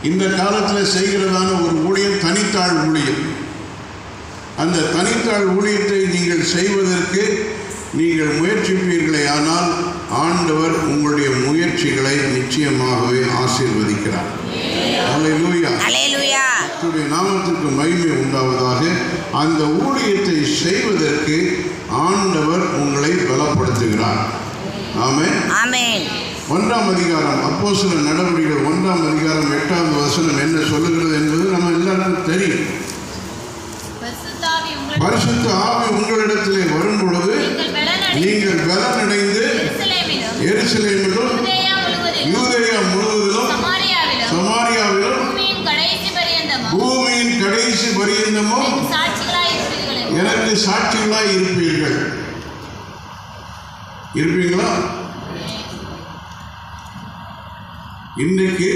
இந்த காலத்தில் செய்கிறதான ஒரு ஊழியம் தனித்தாள் ஊழியம். அந்த தனித்தாள் ஊழியத்தை நீங்கள் செய்வதற்கு நீங்கள் முயற்சிப்பீர்களே ஆனால் ஆண்டவர் உங்களுடைய முயற்சிகளை நிச்சயமாகவே ஆசீர்வதிக்கிறார். அல்லேலூயா. கர்த்தருடைய நாமத்திற்கு மகிமை உண்டாவதாக. அந்த ஊழியத்தை செய்வதற்கு ஆண்டவர் உங்களை பலப்படுத்துகிறார். ஆமென். ஆமென். 1ஆம் அதிகாரம் அப்போஸ்தலர் நடவடிக்கைகள் 1ஆம் அதிகாரம் 8வது வசனம் என்ன சொல்லுகிறது என்பது நம்ம எல்லாருக்கும் தெரியும். பரிசுத்த ஆவி உங்களிடத்திலே வரும் பொழுது நீங்கள் பலனடைந்து எருசலேமிலும் யூதேயா முழுவதிலும் சமாரியாவிலும் பூமியின் கடைசி பரியந்தமும் எனக்கு சாட்சிகளாய் இருப்பீங்களா? இன்னைக்கு